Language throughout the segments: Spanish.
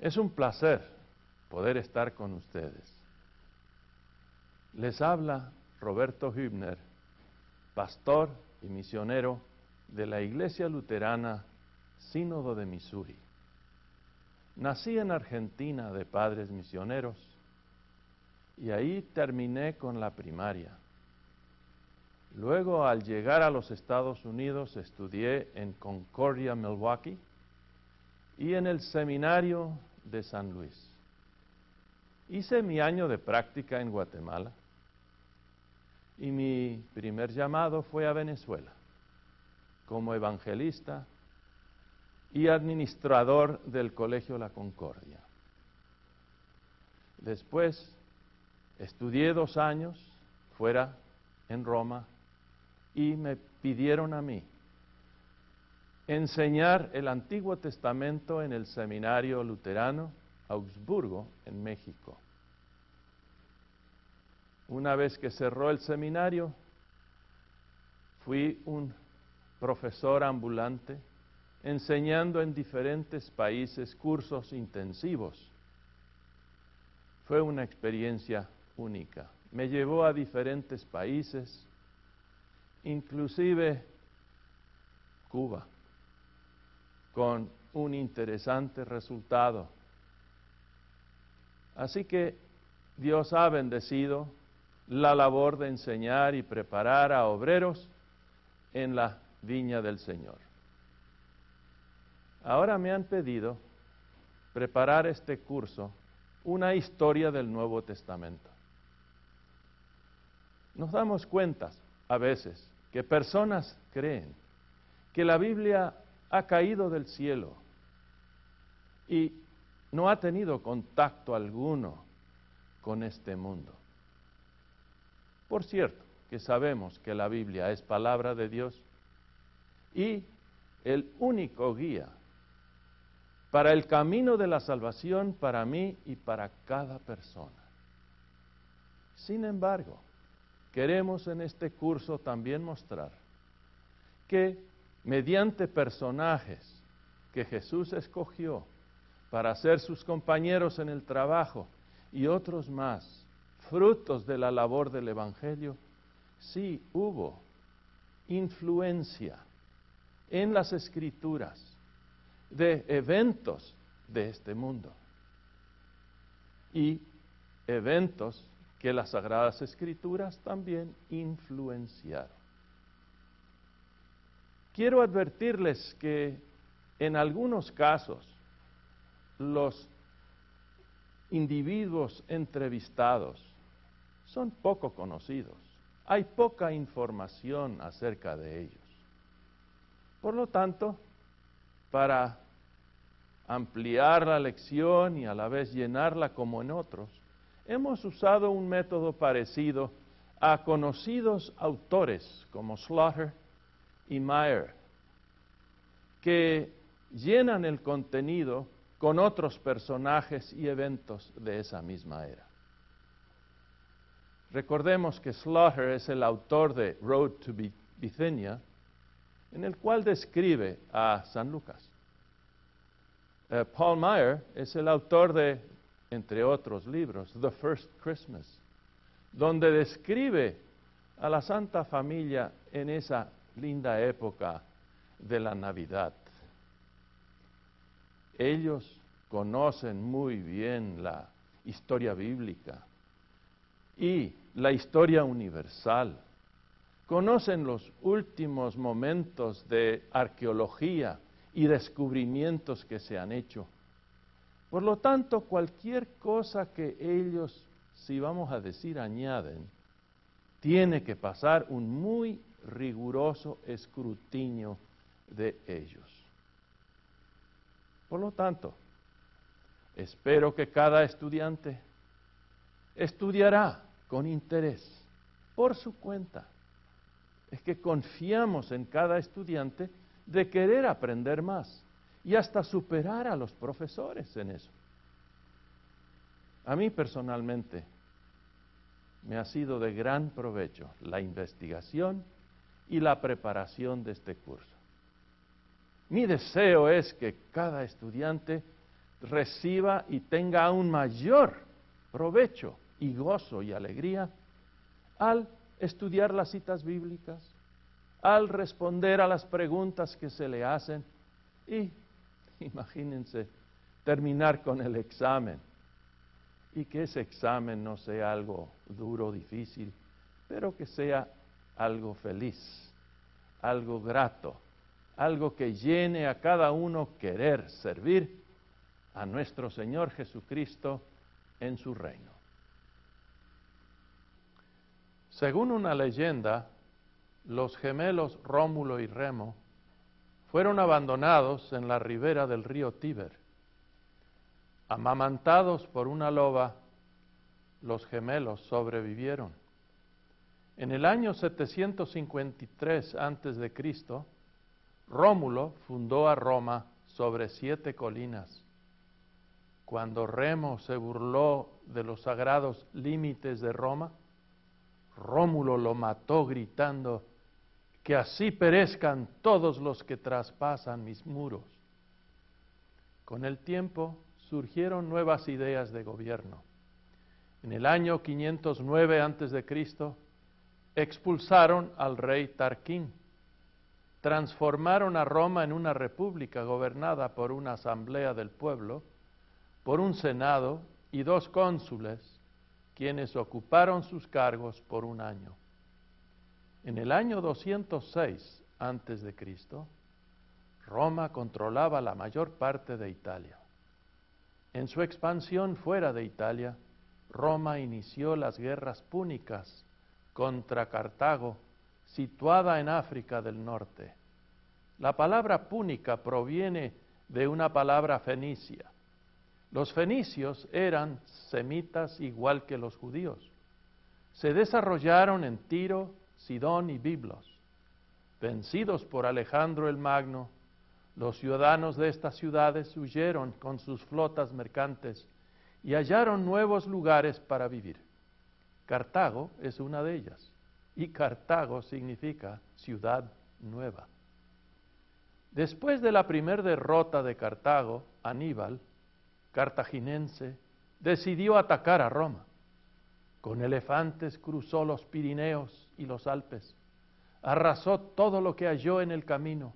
Es un placer poder estar con ustedes. Les habla Roberto Hübner, pastor y misionero de la Iglesia Luterana Sínodo de Missouri. Nací en Argentina de padres misioneros y ahí terminé con la primaria. Luego, al llegar a los Estados Unidos, estudié en Concordia, Milwaukee, y en el seminario de San Luis. Hice mi año de práctica en Guatemala y mi primer llamado fue a Venezuela como evangelista y administrador del Colegio La Concordia. Después estudié 2 años fuera en Roma y me pidieron a mí enseñar el Antiguo Testamento en el Seminario Luterano Augsburgo, en México. Una vez que cerró el seminario, fui un profesor ambulante, enseñando en diferentes países cursos intensivos. Fue una experiencia única. Me llevó a diferentes países, inclusive Cuba, con un interesante resultado. Así que Dios ha bendecido la labor de enseñar y preparar a obreros en la viña del Señor. Ahora me han pedido preparar este curso, una historia del Nuevo Testamento. Nos damos cuenta a veces que personas creen que la Biblia ha caído del cielo y no ha tenido contacto alguno con este mundo. Por cierto, que sabemos que la Biblia es palabra de Dios y el único guía para el camino de la salvación para mí y para cada persona. Sin embargo, queremos en este curso también mostrar que mediante personajes que Jesús escogió para ser sus compañeros en el trabajo y otros más, frutos de la labor del Evangelio, sí hubo influencia en las Escrituras de eventos de este mundo y eventos que las Sagradas Escrituras también influenciaron. Quiero advertirles que en algunos casos los individuos entrevistados son poco conocidos. Hay poca información acerca de ellos. Por lo tanto, para ampliar la lección y a la vez llenarla como en otros, hemos usado un método parecido a conocidos autores como Slaughter y Meyer, que llenan el contenido con otros personajes y eventos de esa misma era. Recordemos que Slaughter es el autor de Road to Bithynia, en el cual describe a San Lucas. Paul Meyer es el autor de, entre otros libros, The First Christmas, donde describe a la Santa Familia en esa linda época de la Navidad. Ellos conocen muy bien la historia bíblica y la historia universal. Conocen los últimos momentos de arqueología y descubrimientos que se han hecho. Por lo tanto, cualquier cosa que ellos, si vamos a decir, añaden, tiene que pasar un muy riguroso escrutinio de ellos. Por lo tanto, espero que cada estudiante estudiará con interés, por su cuenta. Es que confiamos en cada estudiante de querer aprender más y hasta superar a los profesores en eso. A mí personalmente me ha sido de gran provecho la investigación y la preparación de este curso. Mi deseo es que cada estudiante reciba y tenga aún mayor provecho y gozo y alegría al estudiar las citas bíblicas, al responder a las preguntas que se le hacen y, imagínense, terminar con el examen. Y que ese examen no sea algo duro, difícil, pero que sea algo feliz, algo grato, algo que llene a cada uno querer servir a nuestro Señor Jesucristo en su reino. Según una leyenda, los gemelos Rómulo y Remo fueron abandonados en la ribera del río Tíber. Amamantados por una loba, los gemelos sobrevivieron. En el año 753 a.C., Rómulo fundó a Roma sobre 7 colinas. Cuando Remo se burló de los sagrados límites de Roma, Rómulo lo mató gritando: que así perezcan todos los que traspasan mis muros. Con el tiempo surgieron nuevas ideas de gobierno. En el año 509 a.C., expulsaron al rey Tarquín. Transformaron a Roma en una república gobernada por una asamblea del pueblo, por un senado y 2 cónsules, quienes ocuparon sus cargos por un año. En el año 206 a.C., Roma controlaba la mayor parte de Italia. En su expansión fuera de Italia, Roma inició las guerras púnicas contra Cartago, situada en África del Norte. La palabra púnica proviene de una palabra fenicia. Los fenicios eran semitas igual que los judíos. Se desarrollaron en Tiro, Sidón y Biblos. Vencidos por Alejandro el Magno, los ciudadanos de estas ciudades huyeron con sus flotas mercantes y hallaron nuevos lugares para vivir. Cartago es una de ellas, y Cartago significa ciudad nueva. Después de la primera derrota de Cartago, Aníbal, cartaginense, decidió atacar a Roma. Con elefantes cruzó los Pirineos y los Alpes. Arrasó todo lo que halló en el camino.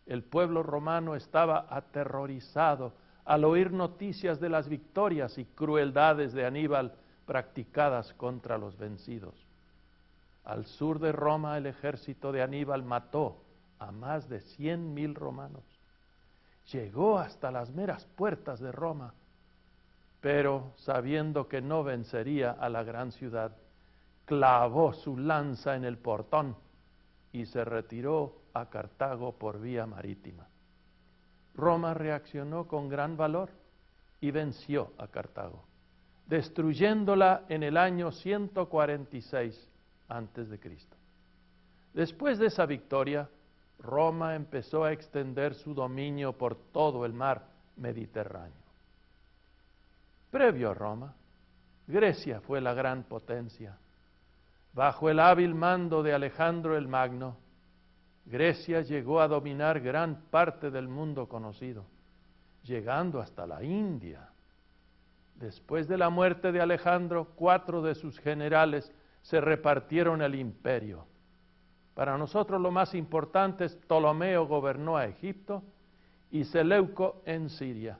El pueblo romano estaba aterrorizado al oír noticias de las victorias y crueldades de Aníbal practicadas contra los vencidos. Al sur de Roma, el ejército de Aníbal mató a más de 100,000 romanos. Llegó hasta las meras puertas de Roma, pero sabiendo que no vencería a la gran ciudad, clavó su lanza en el portón y se retiró a Cartago por vía marítima. Roma reaccionó con gran valor y venció a Cartago, destruyéndola en el año 146 a.C. Después de esa victoria, Roma empezó a extender su dominio por todo el mar Mediterráneo. Previo a Roma, Grecia fue la gran potencia. Bajo el hábil mando de Alejandro el Magno, Grecia llegó a dominar gran parte del mundo conocido, llegando hasta la India. Después de la muerte de Alejandro, 4 de sus generales se repartieron el imperio. Para nosotros lo más importante es Ptolomeo gobernó a Egipto y Seleuco en Siria.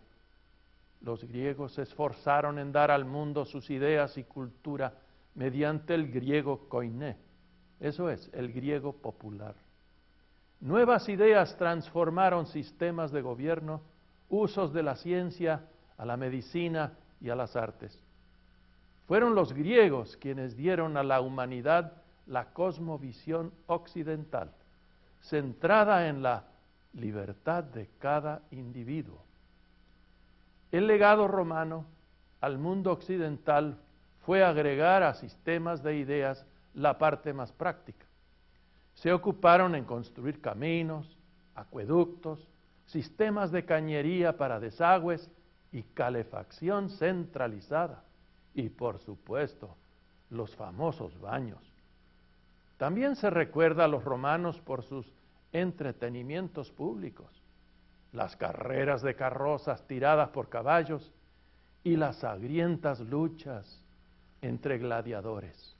Los griegos se esforzaron en dar al mundo sus ideas y cultura mediante el griego koiné, eso es, el griego popular. Nuevas ideas transformaron sistemas de gobierno, usos de la ciencia, a la medicina y a las artes. Fueron los griegos quienes dieron a la humanidad la cosmovisión occidental, centrada en la libertad de cada individuo. El legado romano al mundo occidental fue agregar a sistemas de ideas la parte más práctica. Se ocuparon en construir caminos, acueductos, sistemas de cañería para desagües y calefacción centralizada. Y por supuesto, los famosos baños. También se recuerda a los romanos por sus entretenimientos públicos. las carreras de carrozas tiradas por caballos y las sangrientas luchas entre gladiadores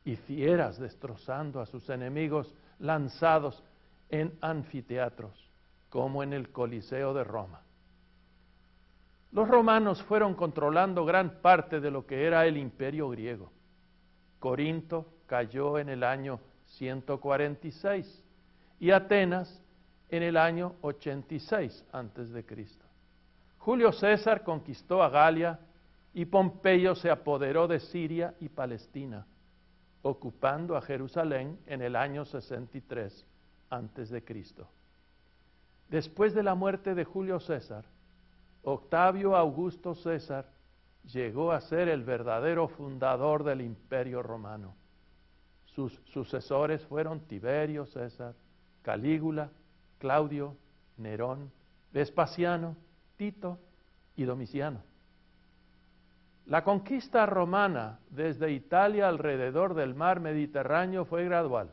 y fieras destrozando a sus enemigos lanzados en anfiteatros como en el Coliseo de Roma. Los romanos fueron controlando gran parte de lo que era el imperio griego. Corinto cayó en el año 146 y Atenas en el año 86 a.C. Julio César conquistó a Galia y Pompeyo se apoderó de Siria y Palestina, ocupando a Jerusalén en el año 63 a.C. Después de la muerte de Julio César, Octavio Augusto César llegó a ser el verdadero fundador del Imperio Romano. Sus sucesores fueron Tiberio César, Calígula, Claudio, Nerón, Vespasiano, Tito y Domiciano. La conquista romana desde Italia alrededor del mar Mediterráneo fue gradual.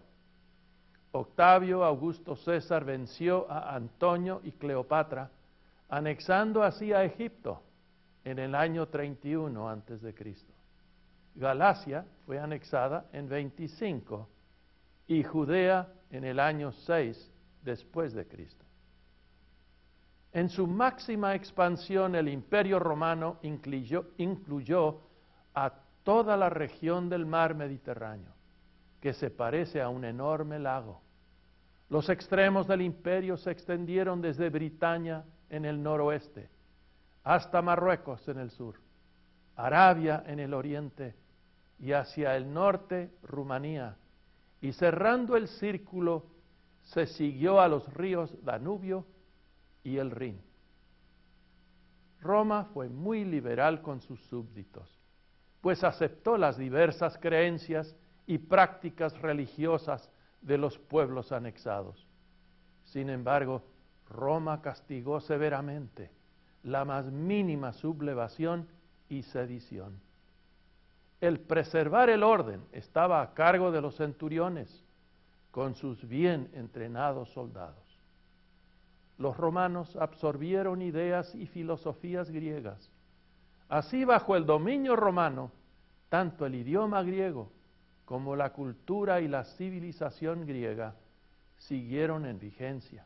Octavio Augusto César venció a Antonio y Cleopatra, anexando así a Egipto en el año 31 a.C. Galacia fue anexada en 25 y Judea en el año 6 después de Cristo. En su máxima expansión, el Imperio Romano incluyó a toda la región del mar Mediterráneo, que se parece a un enorme lago. Los extremos del imperio se extendieron desde Britania en el noroeste, hasta Marruecos en el sur, Arabia en el oriente y hacia el norte Rumanía, y cerrando el círculo se siguió a los ríos Danubio y el Rin. Roma fue muy liberal con sus súbditos, pues aceptó las diversas creencias y prácticas religiosas de los pueblos anexados. Sin embargo, Roma castigó severamente la más mínima sublevación y sedición. El preservar el orden estaba a cargo de los centuriones, con sus bien entrenados soldados. Los romanos absorbieron ideas y filosofías griegas. Así, bajo el dominio romano, tanto el idioma griego como la cultura y la civilización griega siguieron en vigencia.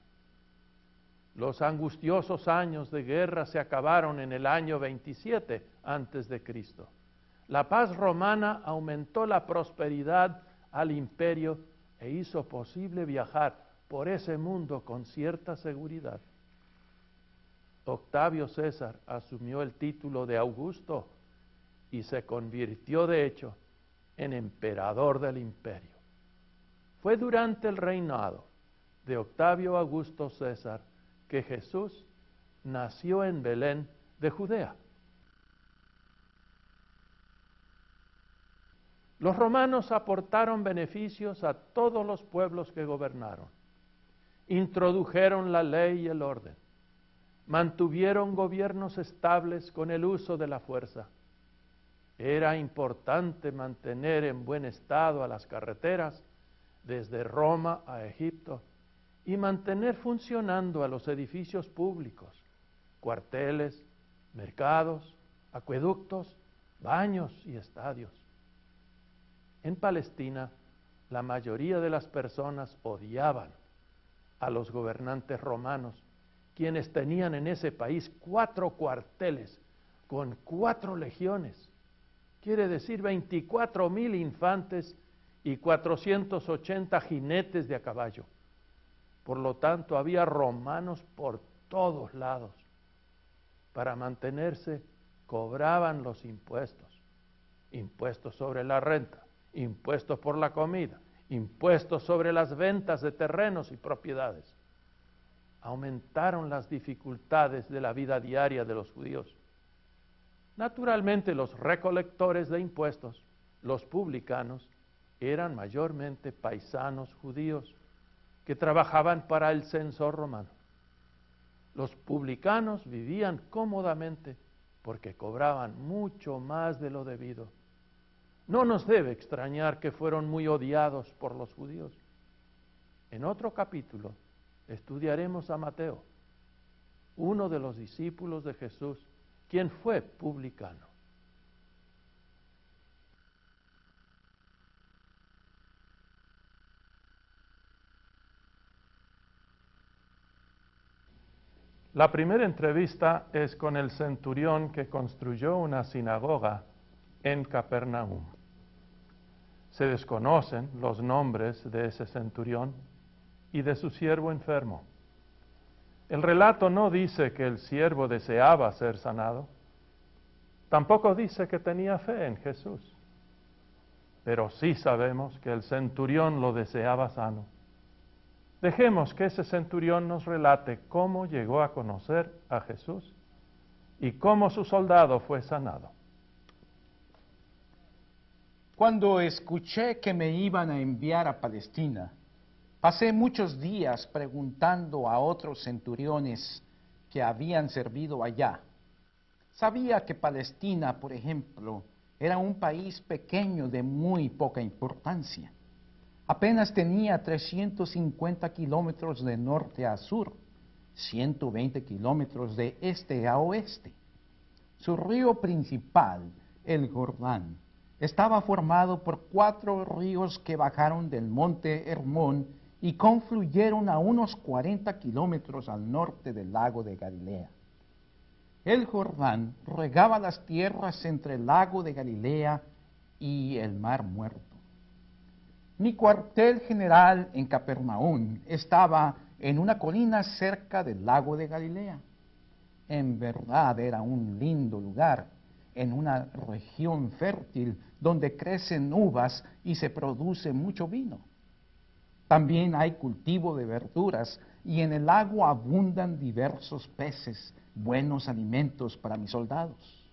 Los angustiosos años de guerra se acabaron en el año 27 a.C. La paz romana aumentó la prosperidad al imperio e hizo posible viajar por ese mundo con cierta seguridad. Octavio César asumió el título de Augusto y se convirtió de hecho en emperador del imperio. Fue durante el reinado de Octavio Augusto César que Jesús nació en Belén de Judea. Los romanos aportaron beneficios a todos los pueblos que gobernaron. Introdujeron la ley y el orden. Mantuvieron gobiernos estables con el uso de la fuerza. Era importante mantener en buen estado a las carreteras desde Roma a Egipto y mantener funcionando a los edificios públicos, cuarteles, mercados, acueductos, baños y estadios. En Palestina, la mayoría de las personas odiaban a los gobernantes romanos, quienes tenían en ese país 4 cuarteles con 4 legiones. Quiere decir 24,000 infantes y 480 jinetes de a caballo. Por lo tanto, había romanos por todos lados. Para mantenerse, cobraban los impuestos. Impuestos sobre la renta, impuestos por la comida, impuestos sobre las ventas de terrenos y propiedades. Aumentaron las dificultades de la vida diaria de los judíos. Naturalmente, los recolectores de impuestos, los publicanos, eran mayormente paisanos judíos que trabajaban para el censor romano. Los publicanos vivían cómodamente porque cobraban mucho más de lo debido. No nos debe extrañar que fueron muy odiados por los judíos. En otro capítulo estudiaremos a Mateo, uno de los discípulos de Jesús, quien fue publicano. La primera entrevista es con el centurión que construyó una sinagoga en Capernaum. Se desconocen los nombres de ese centurión y de su siervo enfermo. El relato no dice que el siervo deseaba ser sanado, tampoco dice que tenía fe en Jesús, pero sí sabemos que el centurión lo deseaba sano. Dejemos que ese centurión nos relate cómo llegó a conocer a Jesús y cómo su soldado fue sanado. Cuando escuché que me iban a enviar a Palestina, pasé muchos días preguntando a otros centuriones que habían servido allá. Sabía que Palestina, por ejemplo, era un país pequeño de muy poca importancia. Apenas tenía 350 kilómetros de norte a sur, 120 kilómetros de este a oeste. Su río principal, el Jordán, estaba formado por 4 ríos que bajaron del monte Hermón y confluyeron a unos 40 kilómetros al norte del lago de Galilea. El Jordán regaba las tierras entre el lago de Galilea y el Mar Muerto. Mi cuartel general en Capernaum estaba en una colina cerca del lago de Galilea. En verdad era un lindo lugar, en una región fértil donde crecen uvas y se produce mucho vino. También hay cultivo de verduras y en el lago abundan diversos peces, buenos alimentos para mis soldados.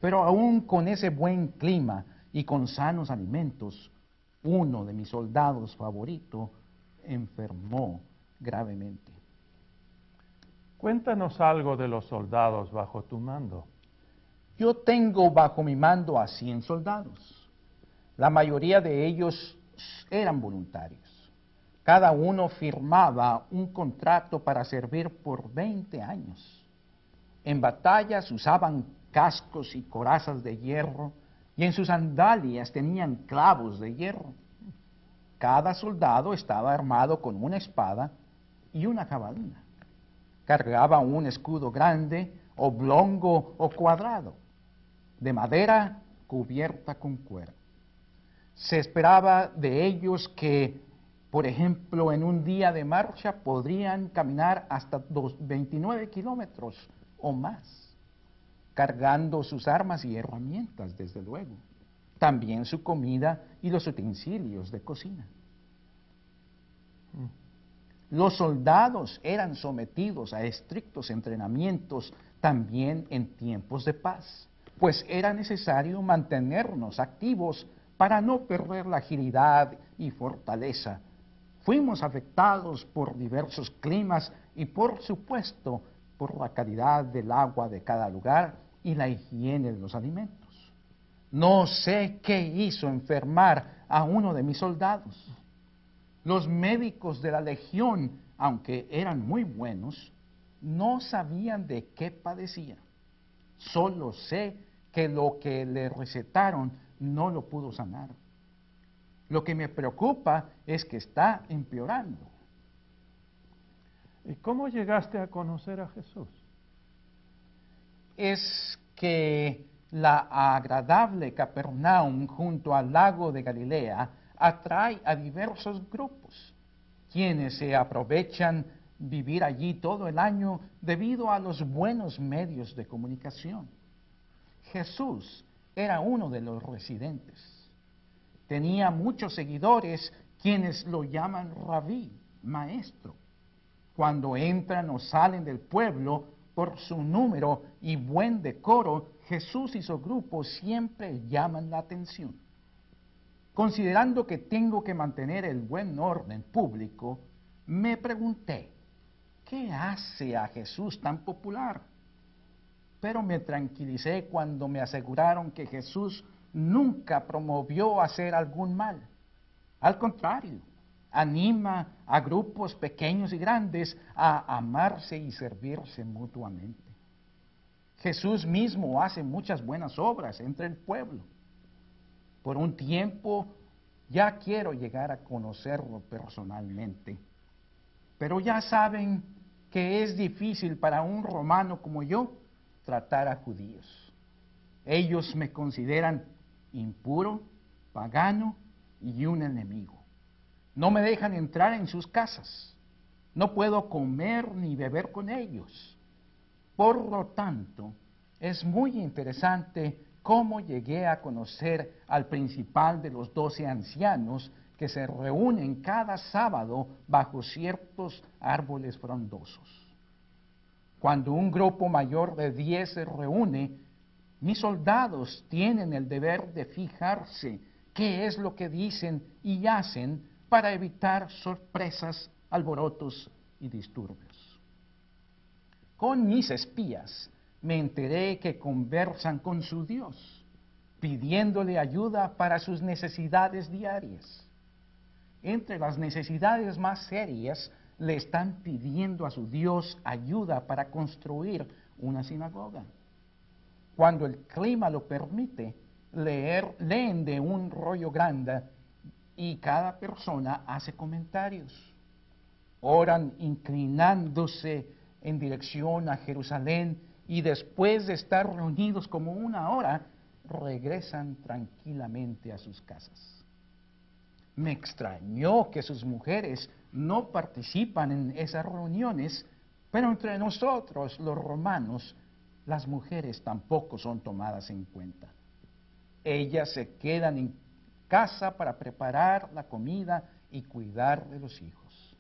Pero aún con ese buen clima y con sanos alimentos, uno de mis soldados favoritos enfermó gravemente. Cuéntanos algo de los soldados bajo tu mando. Yo tengo bajo mi mando a 100 soldados. La mayoría de ellos eran voluntarios. Cada uno firmaba un contrato para servir por 20 años. En batallas usaban cascos y corazas de hierro y en sus sandalias tenían clavos de hierro. Cada soldado estaba armado con una espada y una jabalina. Cargaba un escudo grande, oblongo o cuadrado, de madera cubierta con cuero. Se esperaba de ellos que, por ejemplo, en un día de marcha podrían caminar hasta 29 kilómetros o más, cargando sus armas y herramientas, desde luego. También su comida y los utensilios de cocina. Los soldados eran sometidos a estrictos entrenamientos también en tiempos de paz, pues era necesario mantenernos activos para no perder la agilidad y fortaleza. Fuimos afectados por diversos climas y, por supuesto, por la calidad del agua de cada lugar y la higiene de los alimentos. No sé qué hizo enfermar a uno de mis soldados. Los médicos de la legión, aunque eran muy buenos, no sabían de qué padecía. Solo sé que lo que le recetaron no lo pudo sanar. Lo que me preocupa es que está empeorando. ¿Y cómo llegaste a conocer a Jesús? Es que la agradable Capernaum junto al lago de Galilea atrae a diversos grupos, quienes se aprovechan vivir allí todo el año debido a los buenos medios de comunicación. Jesús era uno de los residentes. Tenía muchos seguidores quienes lo llaman rabí, maestro. Cuando entran o salen del pueblo, por su número y buen decoro, Jesús y su grupo siempre llaman la atención. Considerando que tengo que mantener el buen orden público, me pregunté, ¿qué hace a Jesús tan popular? Pero me tranquilicé cuando me aseguraron que Jesús nunca promovió hacer algún mal. Al contrario, Anima a grupos pequeños y grandes a amarse y servirse mutuamente. Jesús mismo hace muchas buenas obras entre el pueblo. Por un tiempo ya quiero llegar a conocerlo personalmente, pero ya saben que es difícil para un romano como yo tratar a judíos. Ellos me consideran impuro, pagano y un enemigo. No me dejan entrar en sus casas. No puedo comer ni beber con ellos. Por lo tanto, es muy interesante cómo llegué a conocer al principal de los 12 ancianos que se reúnen cada sábado bajo ciertos árboles frondosos. Cuando un grupo mayor de 10 se reúne, mis soldados tienen el deber de fijarse qué es lo que dicen y hacen para evitar sorpresas, alborotos y disturbios. Con mis espías me enteré que conversan con su Dios, pidiéndole ayuda para sus necesidades diarias. Entre las necesidades más serias, le están pidiendo a su Dios ayuda para construir una sinagoga. Cuando el clima lo permite, leen de un rollo grande y cada persona hace comentarios. Oran inclinándose en dirección a Jerusalén y después de estar reunidos como una hora, regresan tranquilamente a sus casas. Me extrañó que sus mujeres no participan en esas reuniones, pero entre nosotros, los romanos, las mujeres tampoco son tomadas en cuenta. Ellas se quedan en casa para preparar la comida y cuidar de los hijos.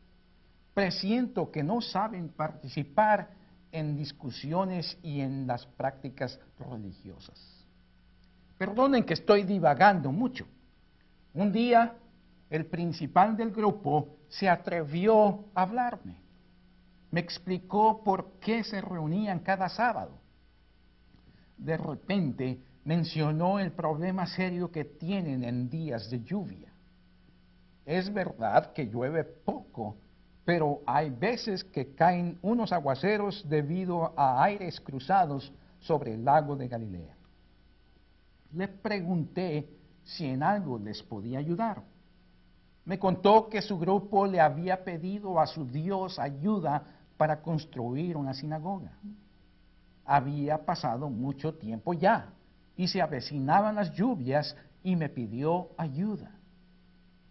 Presiento que no saben participar en discusiones y en las prácticas religiosas. Perdonen que estoy divagando mucho. Un día, el principal del grupo se atrevió a hablarme. Me explicó por qué se reunían cada sábado. De repente, mencionó el problema serio que tienen en días de lluvia. Es verdad que llueve poco, pero hay veces que caen unos aguaceros debido a aires cruzados sobre el lago de Galilea. Le pregunté si en algo les podía ayudar. Me contó que su grupo le había pedido a su Dios ayuda para construir una sinagoga. Había pasado mucho tiempo ya y se avecinaban las lluvias y me pidió ayuda.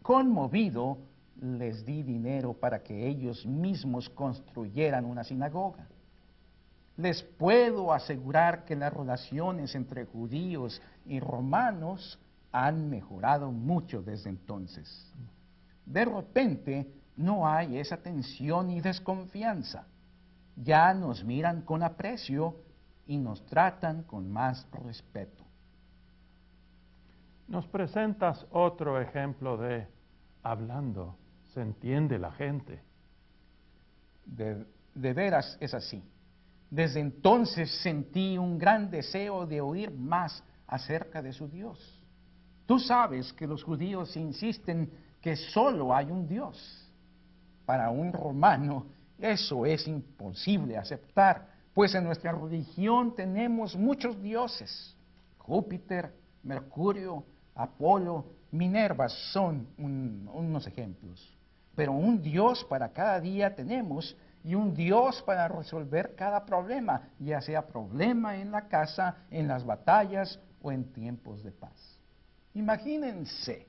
Conmovido, les di dinero para que ellos mismos construyeran una sinagoga. Les puedo asegurar que las relaciones entre judíos y romanos han mejorado mucho desde entonces. De repente, no hay esa tensión y desconfianza. Ya nos miran con aprecio y nos tratan con más respeto. Nos presentas otro ejemplo de hablando, se entiende la gente. De veras es así. Desde entonces sentí un gran deseo de oír más acerca de su Dios. Tú sabes que los judíos insisten que solo hay un Dios. Para un romano eso es imposible aceptar, pues en nuestra religión tenemos muchos dioses. Júpiter, Mercurio, Apolo, Minerva son unos ejemplos. Pero un Dios para cada día tenemos y un Dios para resolver cada problema, ya sea problema en la casa, en las batallas o en tiempos de paz. Imagínense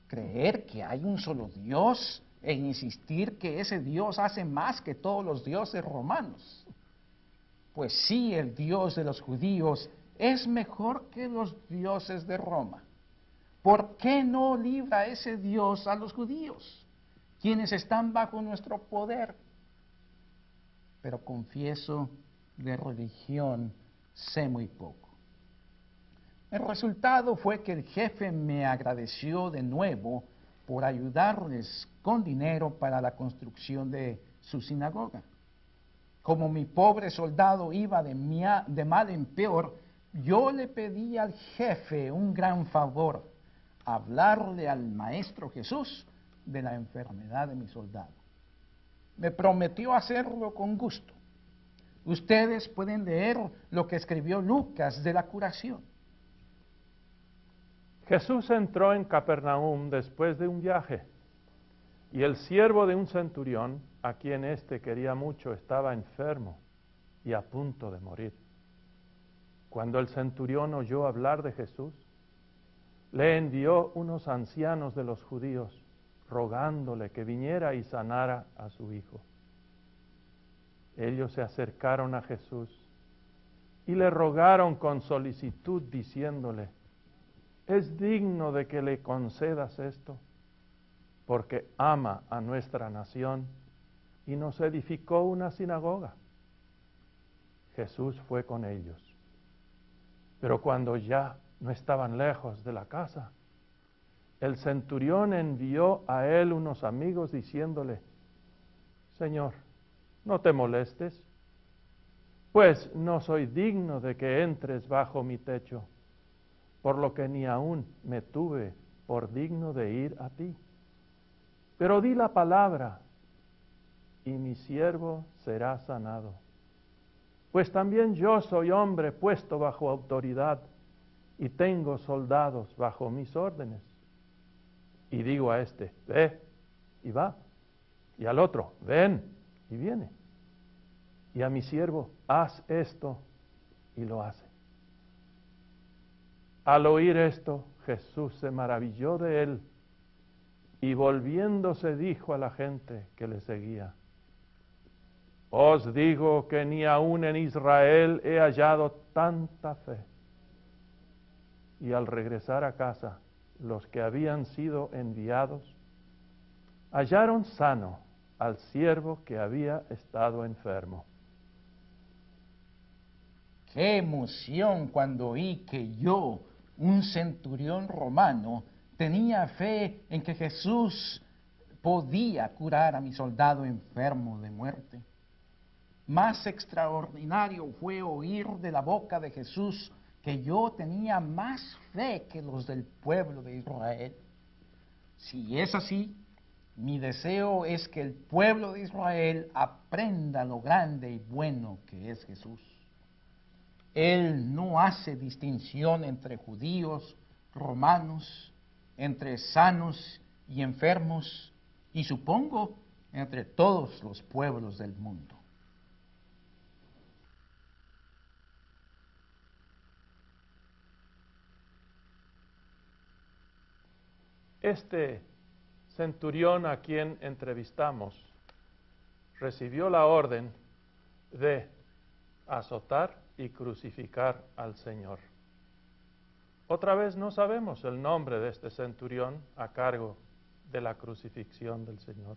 creer que hay un solo Dios e insistir que ese Dios hace más que todos los dioses romanos. Pues sí, el Dios de los judíos es mejor que los dioses de Roma. ¿Por qué no libra ese Dios a los judíos, quienes están bajo nuestro poder? Pero confieso, de religión sé muy poco. El resultado fue que el jefe me agradeció de nuevo por ayudarles con dinero para la construcción de su sinagoga. Como mi pobre soldado iba de mal en peor, yo le pedí al jefe un gran favor: hablarle al Maestro Jesús de la enfermedad de mi soldado. Me prometió hacerlo con gusto. Ustedes pueden leer lo que escribió Lucas de la curación. Jesús entró en Capernaum después de un viaje, y el siervo de un centurión, a quien éste quería mucho, estaba enfermo y a punto de morir. Cuando el centurión oyó hablar de Jesús, le envió unos ancianos de los judíos, rogándole que viniera y sanara a su hijo. Ellos se acercaron a Jesús y le rogaron con solicitud, diciéndole: ¿es digno de que le concedas esto? Porque ama a nuestra nación y nos edificó una sinagoga. Jesús fue con ellos. Pero cuando ya no estaban lejos de la casa, el centurión envió a él unos amigos diciéndole: Señor, no te molestes, pues no soy digno de que entres bajo mi techo, por lo que ni aún me tuve por digno de ir a ti. Pero di la palabra, y mi siervo será sanado. Pues también yo soy hombre puesto bajo autoridad, y tengo soldados bajo mis órdenes. Y digo a este: ve, y va, y al otro: ven, y viene. Y a mi siervo: haz esto, y lo hace. Al oír esto, Jesús se maravilló de él, y volviéndose dijo a la gente que le seguía: os digo que ni aun en Israel he hallado tanta fe. Y al regresar a casa, los que habían sido enviados hallaron sano al siervo que había estado enfermo. Qué emoción cuando oí que yo, un centurión romano, tenía fe en que Jesús podía curar a mi soldado enfermo de muerte. Más extraordinario fue oír de la boca de Jesús que yo tenía más fe que los del pueblo de Israel. Si es así, mi deseo es que el pueblo de Israel aprenda lo grande y bueno que es Jesús. Él no hace distinción entre judíos, romanos, entre sanos y enfermos, y supongo entre todos los pueblos del mundo. Este centurión a quien entrevistamos recibió la orden de azotar y crucificar al Señor. Otra vez no sabemos el nombre de este centurión a cargo de la crucifixión del Señor.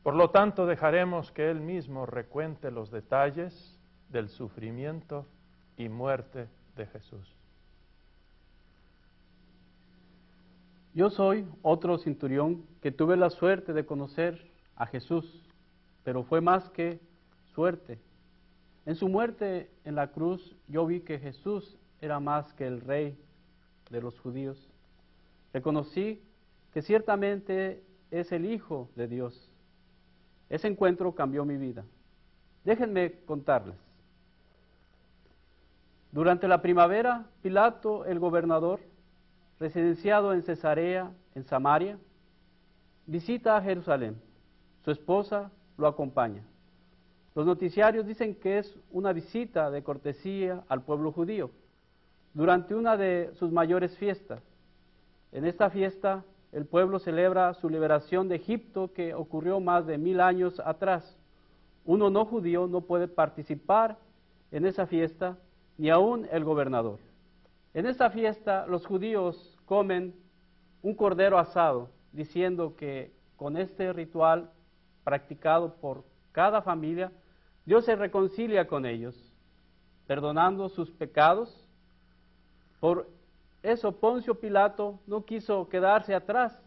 Por lo tanto, dejaremos que él mismo recuente los detalles del sufrimiento y muerte de Jesús. Yo soy otro centurión que tuve la suerte de conocer a Jesús, pero fue más que suerte. En su muerte en la cruz yo vi que Jesús era más que el rey de los judíos. Reconocí que ciertamente es el Hijo de Dios. Ese encuentro cambió mi vida. Déjenme contarles. Durante la primavera, Pilato, el gobernador, residenciado en Cesarea, en Samaria, visita a Jerusalén. Su esposa lo acompaña. Los noticiarios dicen que es una visita de cortesía al pueblo judío durante una de sus mayores fiestas. En esta fiesta, el pueblo celebra su liberación de Egipto, que ocurrió más de 1000 años atrás. Uno no judío no puede participar en esa fiesta, ni aún el gobernador. En esta fiesta los judíos comen un cordero asado, diciendo que con este ritual practicado por cada familia, Dios se reconcilia con ellos, perdonando sus pecados. Por eso Poncio Pilato no quiso quedarse atrás.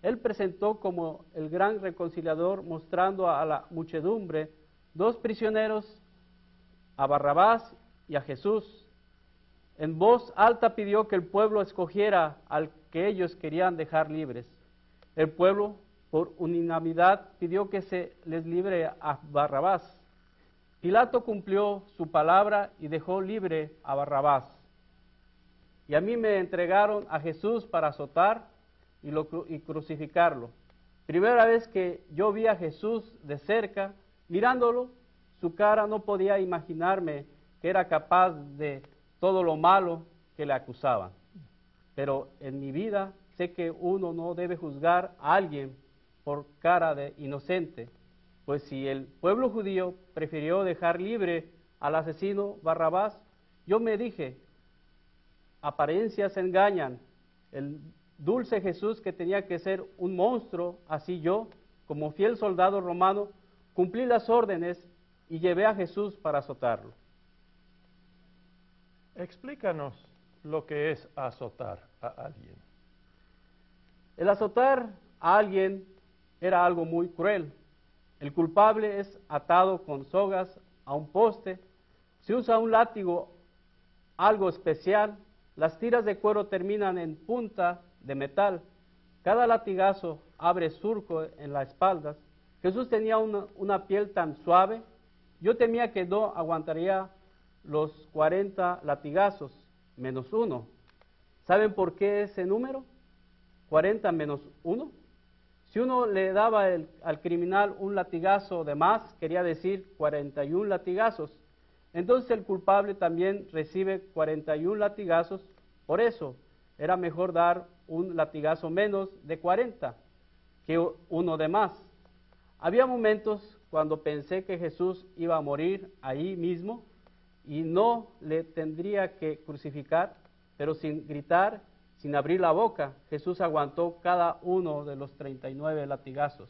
Él presentó como el gran reconciliador, mostrando a la muchedumbre 2 prisioneros, a Barrabás y a Jesús. En voz alta pidió que el pueblo escogiera al que ellos querían dejar libres. El pueblo por unanimidad pidió que se les libre a Barrabás. Pilato cumplió su palabra y dejó libre a Barrabás. Y a mí me entregaron a Jesús para azotar y crucificarlo. Primera vez que yo vi a Jesús de cerca, mirándolo, su cara no podía imaginarme que era capaz de todo lo malo que le acusaban. Pero en mi vida sé que uno no debe juzgar a alguien por cara de inocente, pues si el pueblo judío prefirió dejar libre al asesino Barrabás, yo me dije, apariencias engañan, el dulce Jesús que tenía que ser un monstruo, así yo, como fiel soldado romano, cumplí las órdenes y llevé a Jesús para azotarlo. Explícanos lo que es azotar a alguien. El azotar a alguien era algo muy cruel. El culpable es atado con sogas a un poste. Se usa un látigo, algo especial. Las tiras de cuero terminan en punta de metal. Cada latigazo abre surco en la espalda. Jesús tenía una piel tan suave. Yo temía que no aguantaría los 40 latigazos, menos uno. ¿Saben por qué ese número? 40 menos 1. Si uno le daba al criminal un latigazo de más, quería decir 41 latigazos. Entonces el culpable también recibe 41 latigazos. Por eso era mejor dar un latigazo menos de 40 que uno de más. Había momentos cuando pensé que Jesús iba a morir ahí mismo y no le tendría que crucificar, pero sin gritar, sin abrir la boca, Jesús aguantó cada uno de los 39 latigazos.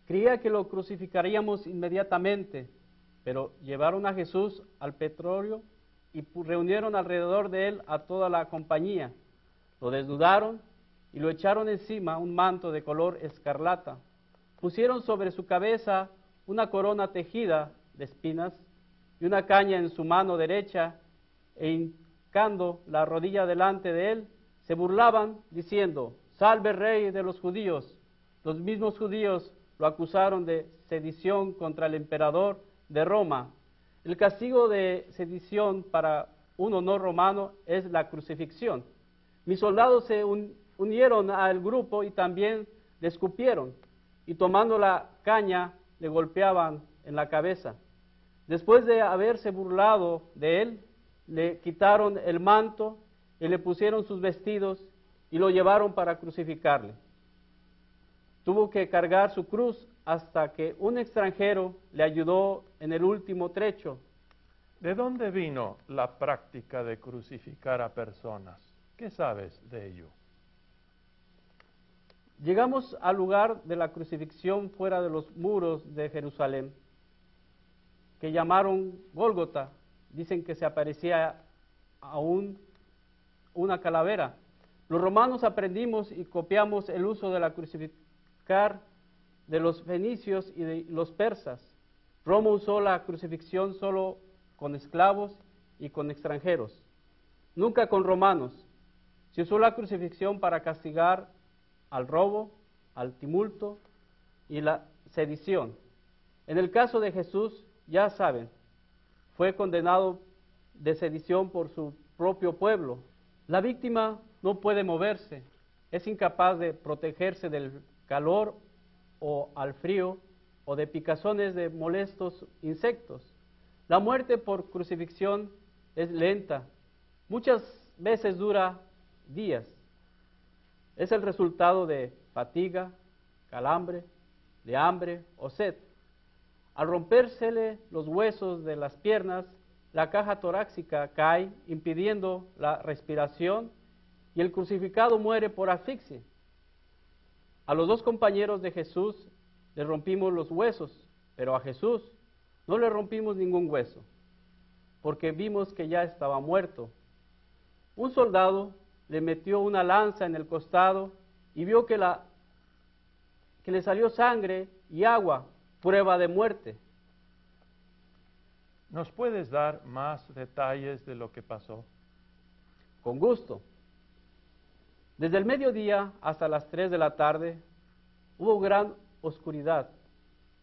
Creía que lo crucificaríamos inmediatamente, pero llevaron a Jesús al petróleo y reunieron alrededor de él a toda la compañía. Lo desnudaron y lo echaron encima un manto de color escarlata. Pusieron sobre su cabeza una corona tejida de espinas y una caña en su mano derecha, e hincando la rodilla delante de él, se burlaban diciendo: «Salve, Rey de los judíos». Los mismos judíos lo acusaron de sedición contra el emperador de Roma. El castigo de sedición para uno no romano es la crucifixión. Mis soldados se unieron al grupo y también le escupieron, y tomando la caña le golpeaban en la cabeza. Después de haberse burlado de él, le quitaron el manto y le pusieron sus vestidos y lo llevaron para crucificarle. Tuvo que cargar su cruz hasta que un extranjero le ayudó en el último trecho. ¿De dónde vino la práctica de crucificar a personas? ¿Qué sabes de ello? Llegamos al lugar de la crucifixión fuera de los muros de Jerusalén, que llamaron Gólgota. Dicen que se aparecía aún una calavera. Los romanos aprendimos y copiamos el uso de la crucificar de los fenicios y de los persas. Roma usó la crucifixión solo con esclavos y con extranjeros, nunca con romanos. Se usó la crucifixión para castigar al robo, al tumulto y la sedición. En el caso de Jesús, ya saben, fue condenado de sedición por su propio pueblo. La víctima no puede moverse, es incapaz de protegerse del calor o al frío o de picazones de molestos insectos. La muerte por crucifixión es lenta, muchas veces dura días. Es el resultado de fatiga, calambre, de hambre o sed. Al rompérsele los huesos de las piernas, la caja torácica cae, impidiendo la respiración, y el crucificado muere por asfixia. A los dos compañeros de Jesús le rompimos los huesos, pero a Jesús no le rompimos ningún hueso, porque vimos que ya estaba muerto. Un soldado le metió una lanza en el costado y vio que le salió sangre y agua, prueba de muerte. ¿Nos puedes dar más detalles de lo que pasó? Con gusto. Desde el mediodía hasta las 3 de la tarde, Hubo gran oscuridad.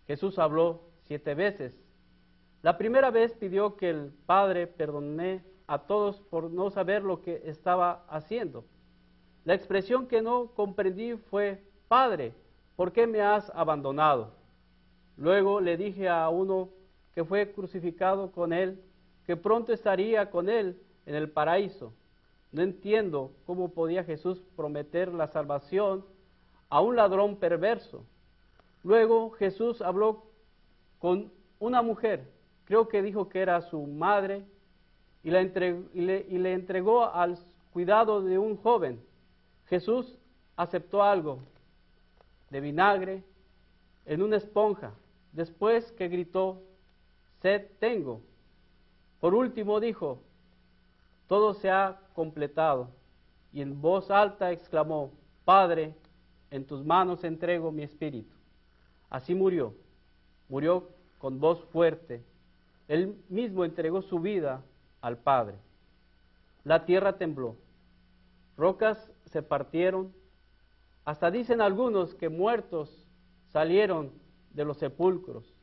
Jesús habló 7 veces. La primera vez pidió que el Padre perdone a todos por no saber lo que estaba haciendo. La expresión que no comprendí fue: Padre, ¿por qué me has abandonado? Luego le dije a uno que fue crucificado con él, que pronto estaría con él en el paraíso. No entiendo cómo podía Jesús prometer la salvación a un ladrón perverso. Luego Jesús habló con una mujer, creo que dijo que era su madre, y le entregó al cuidado de un joven. Jesús aceptó algo de vinagre en una esponja, después que gritó: sed tengo. Por último dijo: todo se ha completado, y en voz alta exclamó: Padre, en tus manos entrego mi espíritu. Así murió con voz fuerte. Él mismo entregó su vida al Padre. La tierra tembló, rocas se partieron, hasta dicen algunos que muertos salieron de los sepulcros.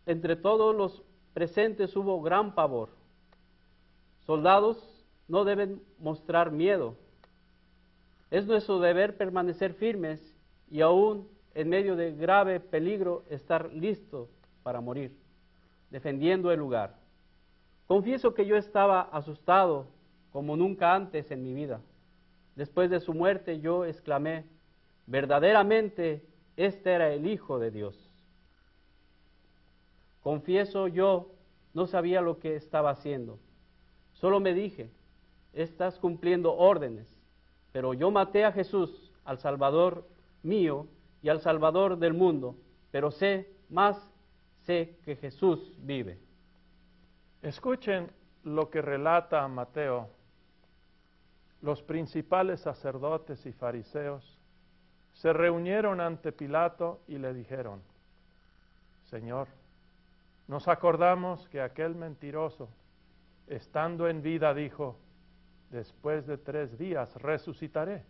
Entre todos los presentes hubo gran pavor. Soldados no deben mostrar miedo. Es nuestro deber permanecer firmes y aún en medio de grave peligro estar listos para morir, defendiendo el lugar. Confieso que yo estaba asustado como nunca antes en mi vida. Después de su muerte yo exclamé: verdaderamente este era el Hijo de Dios. Confieso, yo no sabía lo que estaba haciendo. Solo me dije: estás cumpliendo órdenes. Pero yo maté a Jesús, al Salvador mío y al Salvador del mundo. Pero sé que Jesús vive. Escuchen lo que relata Mateo. Los principales sacerdotes y fariseos se reunieron ante Pilato y le dijeron: Señor, nos acordamos que aquel mentiroso, estando en vida, dijo: después de 3 días resucitaré.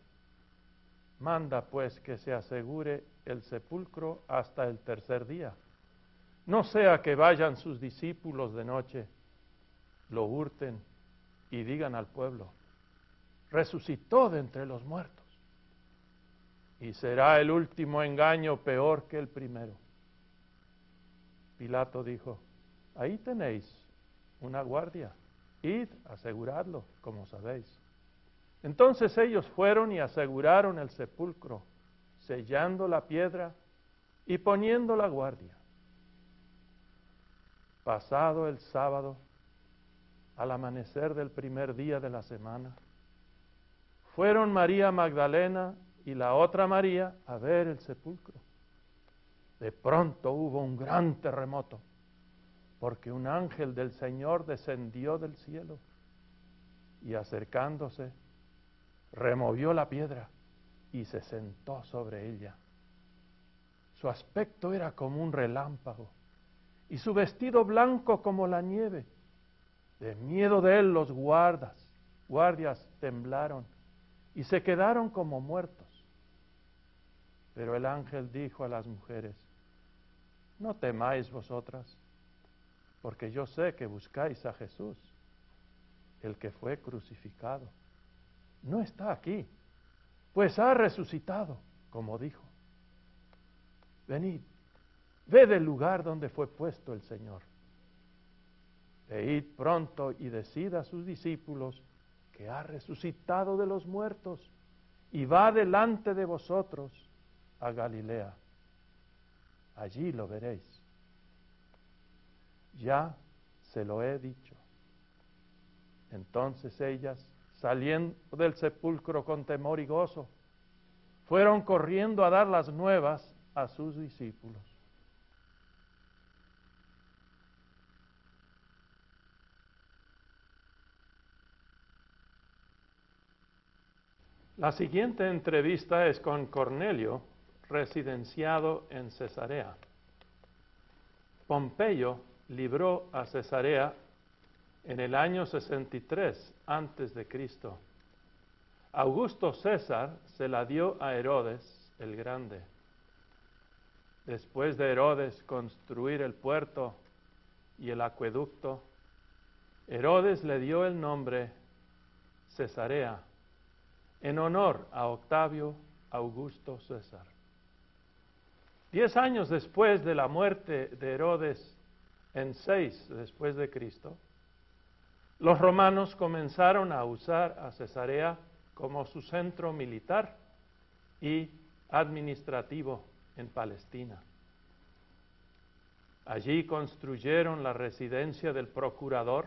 Manda pues que se asegure el sepulcro hasta el 3er día. No sea que vayan sus discípulos de noche, lo hurten y digan al pueblo: resucitó de entre los muertos. Y será el último engaño peor que el primero. Pilato dijo: ahí tenéis una guardia, id, aseguradlo, como sabéis. Entonces ellos fueron y aseguraron el sepulcro, sellando la piedra y poniendo la guardia. Pasado el sábado, al amanecer del primer día de la semana, fueron María Magdalena y la otra María a ver el sepulcro. De pronto hubo un gran terremoto, porque un ángel del Señor descendió del cielo y, acercándose, removió la piedra y se sentó sobre ella. Su aspecto era como un relámpago y su vestido blanco como la nieve. De miedo de él los guardias temblaron y se quedaron como muertos. Pero el ángel dijo a las mujeres: no temáis vosotras, porque yo sé que buscáis a Jesús, el que fue crucificado. No está aquí, pues ha resucitado, como dijo. Venid, ved el lugar donde fue puesto el Señor. E id pronto y decid a sus discípulos que ha resucitado de los muertos y va delante de vosotros a Galilea. Allí lo veréis. Ya se lo he dicho. Entonces ellas, saliendo del sepulcro con temor y gozo, fueron corriendo a dar las nuevas a sus discípulos. La siguiente entrevista es con Cornelio, residenciado en Cesarea. Pompeyo libró a Cesarea en el año 63 antes de Cristo. Augusto César se la dio a Herodes el Grande. después de Herodes construir el puerto y el acueducto, Herodes le dio el nombre Cesarea en honor a Octavio Augusto César. 10 años después de la muerte de Herodes, en 6 después de Cristo, los romanos comenzaron a usar a Cesarea como su centro militar y administrativo en Palestina. Allí construyeron la residencia del procurador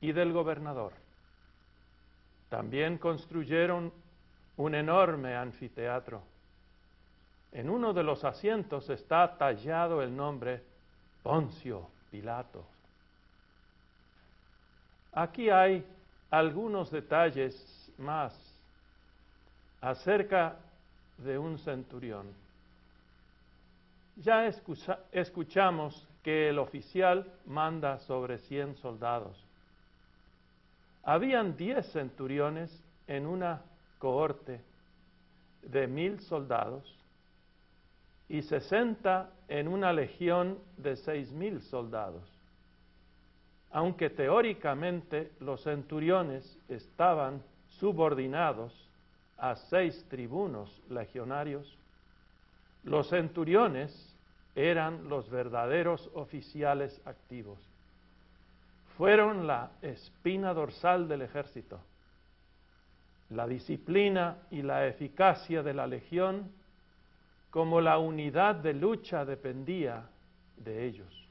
y del gobernador. También construyeron un enorme anfiteatro. En uno de los asientos está tallado el nombre Poncio Pilato. Aquí hay algunos detalles más acerca de un centurión. Ya escuchamos que el oficial manda sobre 100 soldados. Habían 10 centuriones en una cohorte de 1000 soldados y 60 en una legión de 6000 soldados. Aunque teóricamente los centuriones estaban subordinados a 6 tribunos legionarios, los centuriones eran los verdaderos oficiales activos. Fueron la espina dorsal del ejército. La disciplina y la eficacia de la legión, como la unidad de lucha, dependía de ellos.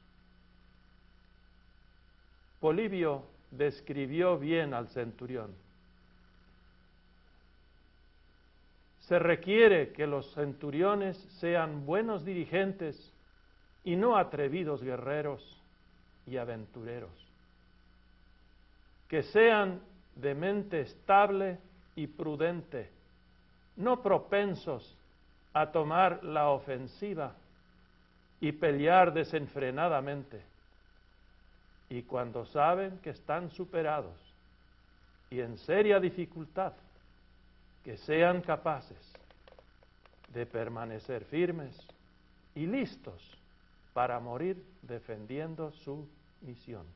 Polibio describió bien al centurión. Se requiere que los centuriones sean buenos dirigentes y no atrevidos guerreros y aventureros. Que sean de mente estable y prudente, no propensos a tomar la ofensiva y pelear desenfrenadamente. Y cuando saben que están superados y en seria dificultad, que sean capaces de permanecer firmes y listos para morir defendiendo su misión.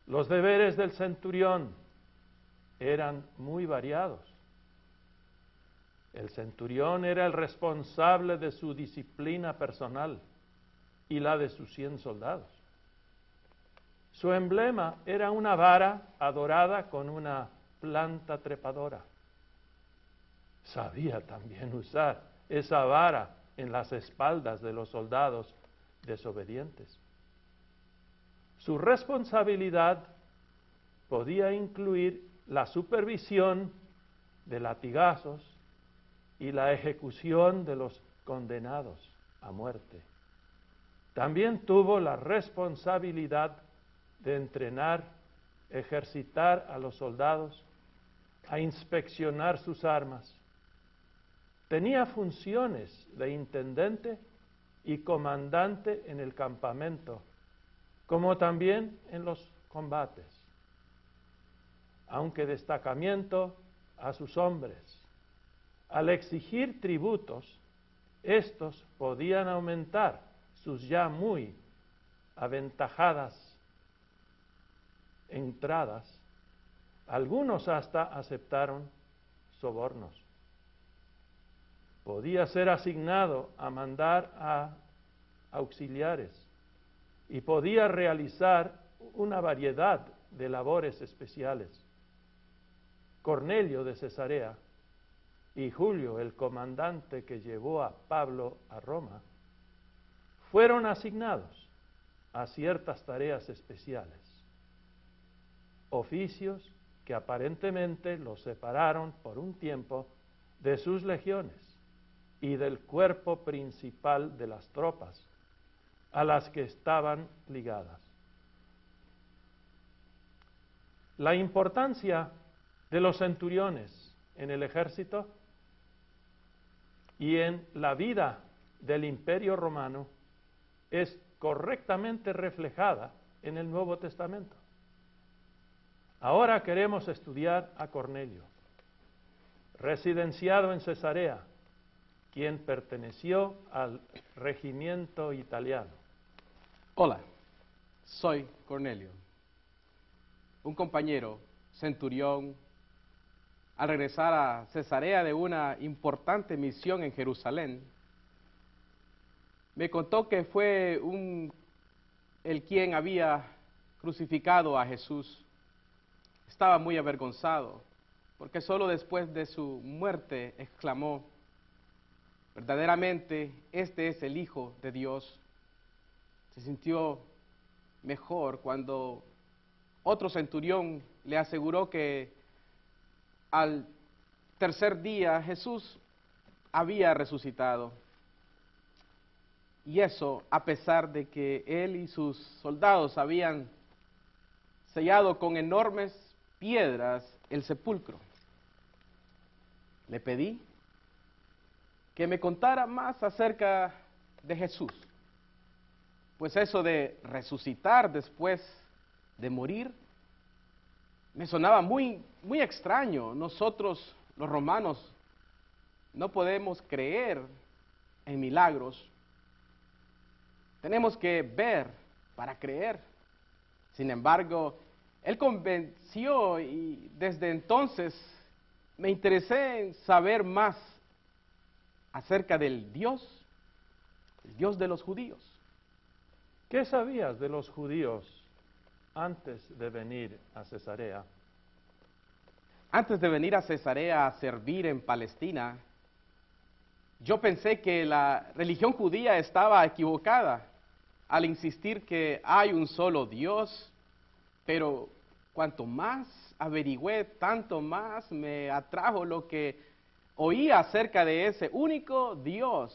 Los deberes del centurión eran muy variados. El centurión era el responsable de su disciplina personal y la de sus 100 soldados. Su emblema era una vara adorada con una planta trepadora. Sabía también usar esa vara en las espaldas de los soldados desobedientes. Su responsabilidad podía incluir la supervisión de latigazos y la ejecución de los condenados a muerte. También tuvo la responsabilidad de entrenar, ejercitar a los soldados, a inspeccionar sus armas. Tenía funciones de intendente y comandante en el campamento, como también en los combates. Aunque destacamiento a sus hombres. Al exigir tributos, estos podían aumentar sus ya muy aventajadas entradas. Algunos hasta aceptaron sobornos. Podía ser asignado a mandar a auxiliares y podía realizar una variedad de labores especiales. Cornelio de Cesarea y Julio, el comandante que llevó a Pablo a Roma, fueron asignados a ciertas tareas especiales, oficios que aparentemente los separaron por un tiempo de sus legiones y del cuerpo principal de las tropas a las que estaban ligadas. La importancia de los centuriones en el ejército y en la vida del Imperio Romano es correctamente reflejada en el Nuevo Testamento. Ahora queremos estudiar a Cornelio, residenciado en Cesarea, quien perteneció al regimiento italiano. Hola, soy Cornelio, un compañero centurión. Al regresar a Cesarea de una importante misión en Jerusalén, me contó que fue el quien había crucificado a Jesús. Estaba muy avergonzado, porque solo después de su muerte exclamó: verdaderamente, este es el Hijo de Dios. Se sintió mejor cuando otro centurión le aseguró que al tercer día Jesús había resucitado. Y eso a pesar de que él y sus soldados habían sellado con enormes piedras el sepulcro. Le pedí que me contara más acerca de Jesús, pues eso de resucitar después de morir me sonaba muy extraño. Nosotros, los romanos, no podemos creer en milagros. Tenemos que ver para creer. Sin embargo, él convenció y desde entonces me interesé en saber más acerca del Dios, el Dios de los judíos. ¿Qué sabías de los judíos antes de venir a Cesarea? Antes de venir a Cesarea a servir en Palestina, yo pensé que la religión judía estaba equivocada al insistir que hay un solo Dios, pero cuanto más averigüé, tanto más me atrajo lo que oía acerca de ese único Dios.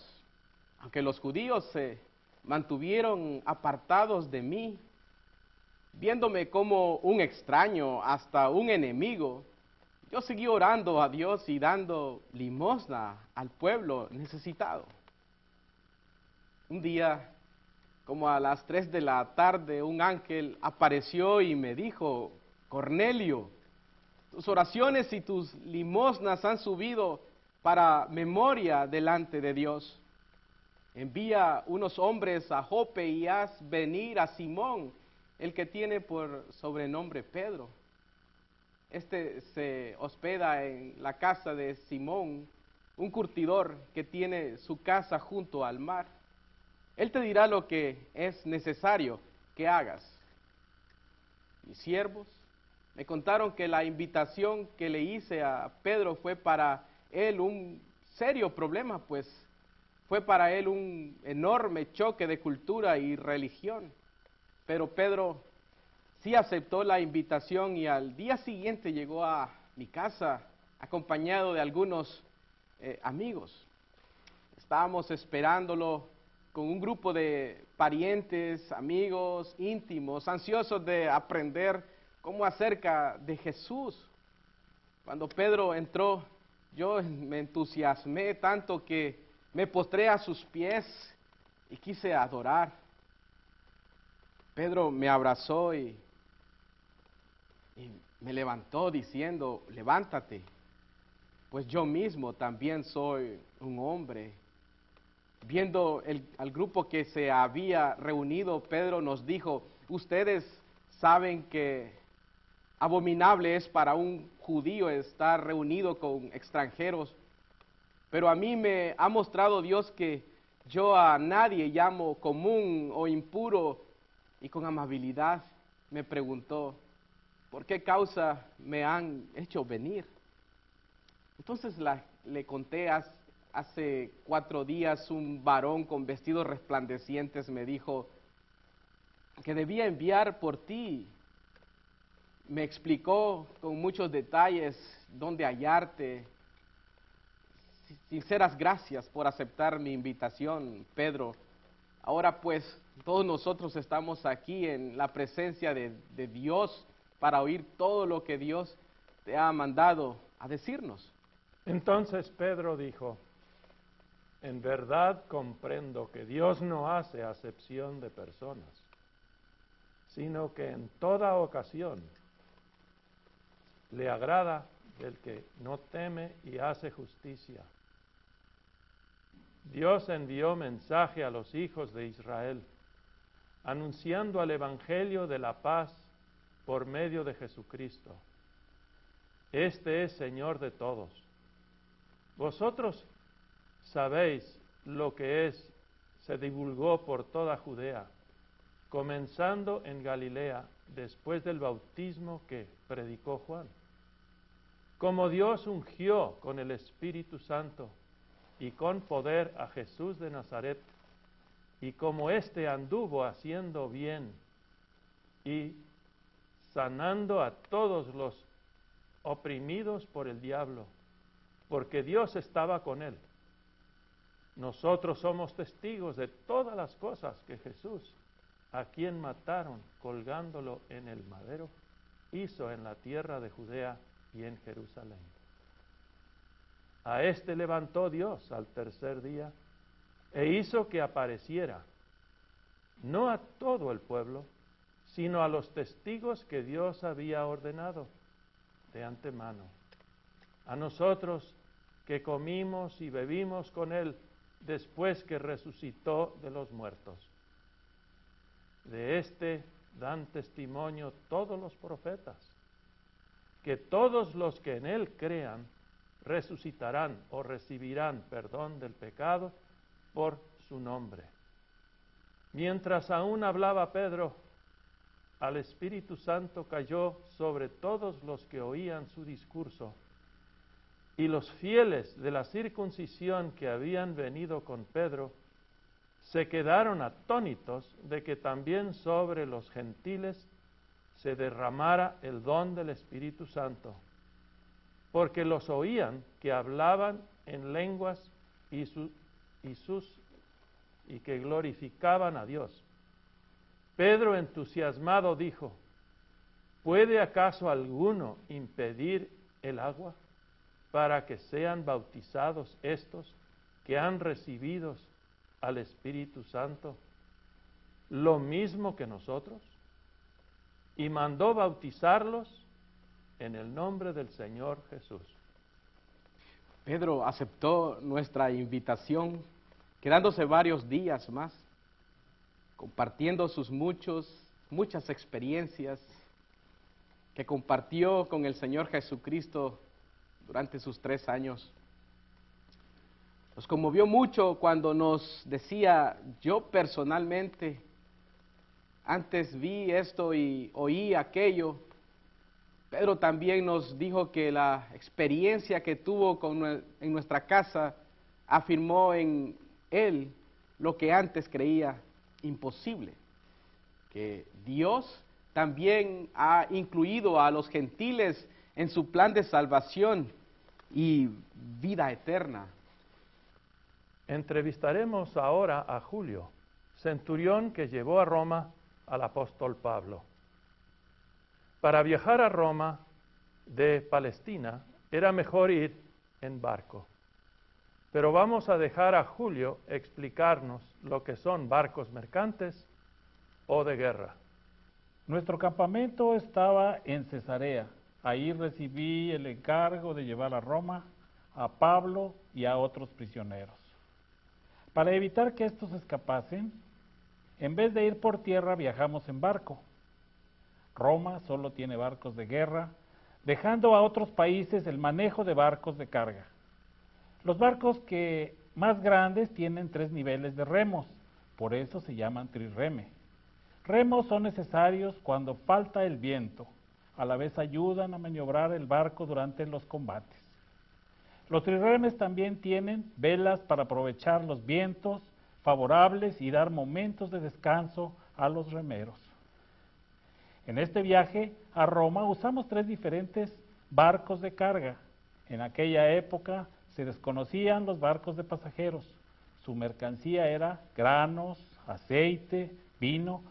Aunque los judíos se mantuvieron apartados de mí, viéndome como un extraño, hasta un enemigo, yo seguí orando a Dios y dando limosna al pueblo necesitado. Un día, como a las 3 de la tarde, un ángel apareció y me dijo: Cornelio, tus oraciones y tus limosnas han subido para memoria delante de Dios. Envía unos hombres a Jope y haz venir a Simón, el que tiene por sobrenombre Pedro. Este se hospeda en la casa de Simón, un curtidor que tiene su casa junto al mar. Él te dirá lo que es necesario que hagas. Mis siervos me contaron que la invitación que le hice a Pedro fue para él un serio problema, pues fue para él un enorme choque de cultura y religión. Pero Pedro sí aceptó la invitación y al día siguiente llegó a mi casa acompañado de algunos amigos. Estábamos esperándolo con un grupo de parientes, amigos, íntimos, ansiosos de aprender cómo acerca de Jesús. Cuando Pedro entró, yo me entusiasmé tanto que me postré a sus pies y quise adorar. Pedro me abrazó y me levantó diciendo: levántate, pues yo mismo también soy un hombre. Viendo al grupo que se había reunido, Pedro nos dijo: ustedes saben que abominable es para un judío estar reunido con extranjeros, pero a mí me ha mostrado Dios que yo a nadie llamo común o impuro. Y con amabilidad me preguntó: ¿por qué causa me han hecho venir? Entonces le conté: hace 4 días un varón con vestidos resplandecientes me dijo que debía enviar por ti. Me explicó con muchos detalles dónde hallarte. Sinceras gracias por aceptar mi invitación, Pedro. Ahora pues, todos nosotros estamos aquí en la presencia de Dios para oír todo lo que Dios te ha mandado a decirnos. Entonces Pedro dijo: en verdad comprendo que Dios no hace acepción de personas, sino que en toda ocasión le agrada del que no teme y hace justicia. Dios envió mensaje a los hijos de Israel, anunciando el evangelio de la paz por medio de Jesucristo. Este es Señor de todos. Vosotros sabéis lo que se divulgó por toda Judea, comenzando en Galilea, después del bautismo que predicó Juan. Como Dios ungió con el Espíritu Santo y con poder a Jesús de Nazaret, y como éste anduvo haciendo bien y sanando a todos los oprimidos por el diablo, porque Dios estaba con él. Nosotros somos testigos de todas las cosas que Jesús, a quien mataron colgándolo en el madero, hizo en la tierra de Judea y en Jerusalén. A éste levantó Dios al tercer día e hizo que apareciera, no a todo el pueblo, sino a los testigos que Dios había ordenado de antemano. A nosotros que comimos y bebimos con él después que resucitó de los muertos. De este dan testimonio todos los profetas, que todos los que en él crean resucitarán o recibirán perdón del pecado por su nombre. Mientras aún hablaba Pedro, al Espíritu Santo cayó sobre todos los que oían su discurso, y los fieles de la circuncisión que habían venido con Pedro se quedaron atónitos de que también sobre los gentiles se derramara el don del Espíritu Santo, porque los oían que hablaban en lenguas y que glorificaban a Dios. Pedro, entusiasmado, dijo: ¿puede acaso alguno impedir el agua para que sean bautizados estos que han recibido al Espíritu Santo lo mismo que nosotros? Y mandó bautizarlos en el nombre del Señor Jesús. Pedro aceptó nuestra invitación, quedándose varios días más, compartiendo sus muchas experiencias que compartió con el Señor Jesucristo durante sus 3 años. Nos conmovió mucho cuando nos decía: yo personalmente antes vi esto y oí aquello. Pedro también nos dijo que la experiencia que tuvo en nuestra casa afirmó en él lo que antes creía imposible, que Dios también ha incluido a los gentiles en su plan de salvación y vida eterna. Entrevistaremos ahora a Julio, centurión que llevó a Roma al apóstol Pablo. Para viajar a Roma de Palestina era mejor ir en barco, pero vamos a dejar a Julio explicarnos lo que son barcos mercantes o de guerra. Nuestro campamento estaba en Cesarea. Ahí recibí el encargo de llevar a Roma a Pablo y a otros prisioneros. Para evitar que estos escapasen, en vez de ir por tierra, viajamos en barco. Roma solo tiene barcos de guerra, dejando a otros países el manejo de barcos de carga. Los barcos más grandes tienen 3 niveles de remos, por eso se llaman trireme. Remos son necesarios cuando falta el viento, a la vez ayudan a maniobrar el barco durante los combates. Los triremes también tienen velas para aprovechar los vientos favorables y dar momentos de descanso a los remeros. En este viaje a Roma usamos 3 diferentes barcos de carga. En aquella época se desconocían los barcos de pasajeros. Su mercancía era granos, aceite, vino.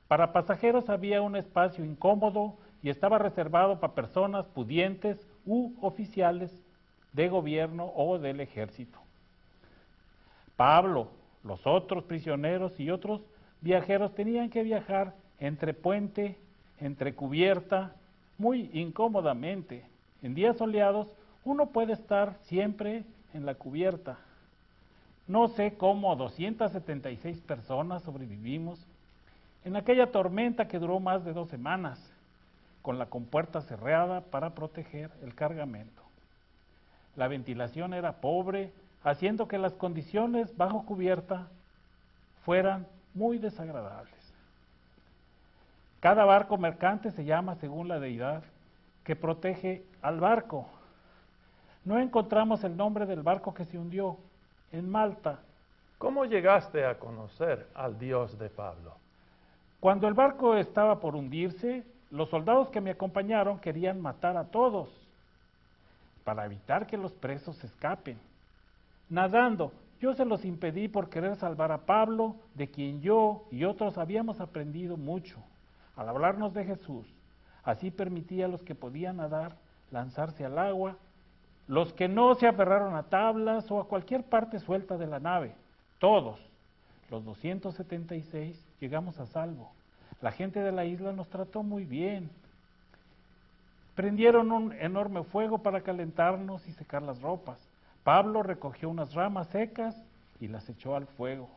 Para pasajeros había un espacio incómodo y estaba reservado para personas pudientes u oficiales de gobierno o del ejército. Pablo, los otros prisioneros y otros viajeros tenían que viajar entre puente, entre cubierta, muy incómodamente. En días soleados uno puede estar siempre en la cubierta, No sé cómo 276 personas sobrevivimos en aquella tormenta que duró más de 2 semanas, con la compuerta cerrada para proteger el cargamento. La ventilación era pobre, haciendo que las condiciones bajo cubierta fueran muy desagradables. Cada barco mercante se llama según la deidad que protege al barco. No encontramos el nombre del barco que se hundió en Malta. ¿Cómo llegaste a conocer al Dios de Pablo? Cuando el barco estaba por hundirse, los soldados que me acompañaron querían matar a todos para evitar que los presos escapen. Nadando, yo se los impedí por querer salvar a Pablo, de quien yo y otros habíamos aprendido mucho al hablarnos de Jesús. Así permití a los que podían nadar lanzarse al agua, los que no se aferraron a tablas o a cualquier parte suelta de la nave. Todos, los 276, llegamos a salvo. La gente de la isla nos trató muy bien. Prendieron un enorme fuego para calentarnos y secar las ropas. Pablo recogió unas ramas secas y las echó al fuego.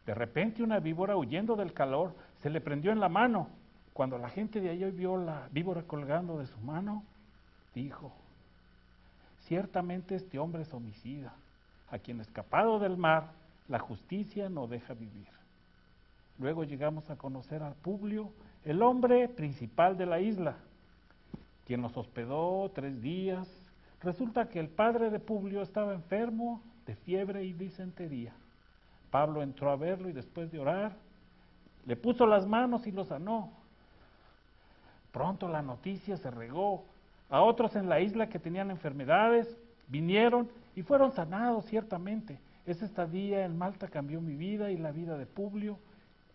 De repente una víbora, huyendo del calor, se le prendió en la mano. Cuando la gente de allí vio la víbora colgando de su mano, dijo: ciertamente este hombre es homicida, a quien escapado del mar, la justicia no deja vivir. Luego llegamos a conocer a Publio, el hombre principal de la isla, quien nos hospedó 3 días. Resulta que el padre de Publio estaba enfermo de fiebre y disentería. Pablo entró a verlo y después de orar, le puso las manos y lo sanó. Pronto la noticia se regó a otros en la isla que tenían enfermedades, vinieron y fueron sanados ciertamente. Esa estadía en Malta cambió mi vida y la vida de Publio,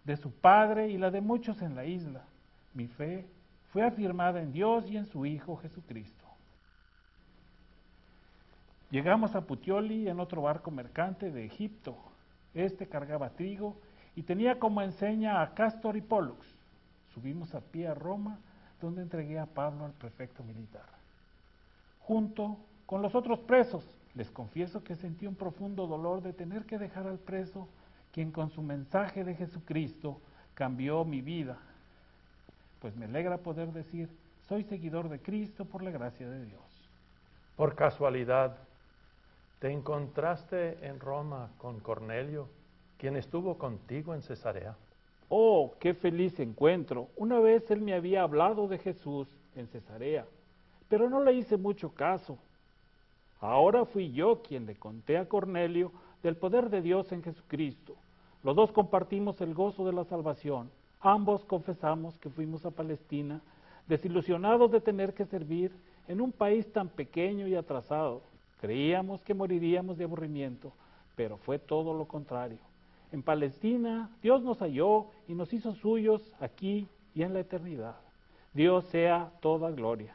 de su padre y la de muchos en la isla. Mi fe fue afirmada en Dios y en su Hijo Jesucristo. Llegamos a Puteoli en otro barco mercante de Egipto. Este cargaba trigo y tenía como enseña a Cástor y Pólux. Subimos a pie a Roma, donde entregué a Pablo al prefecto militar. Junto con los otros presos, les confieso que sentí un profundo dolor de tener que dejar al preso, quien con su mensaje de Jesucristo cambió mi vida. Pues me alegra poder decir, soy seguidor de Cristo por la gracia de Dios. Por casualidad, ¿te encontraste en Roma con Cornelio, quien estuvo contigo en Cesarea? Oh, qué feliz encuentro. Una vez él me había hablado de Jesús en Cesarea, pero no le hice mucho caso. Ahora fui yo quien le conté a Cornelio del poder de Dios en Jesucristo. Los dos compartimos el gozo de la salvación. Ambos confesamos que fuimos a Palestina, desilusionados de tener que servir en un país tan pequeño y atrasado. Creíamos que moriríamos de aburrimiento, pero fue todo lo contrario. En Palestina, Dios nos halló y nos hizo suyos aquí y en la eternidad. Dios sea toda gloria.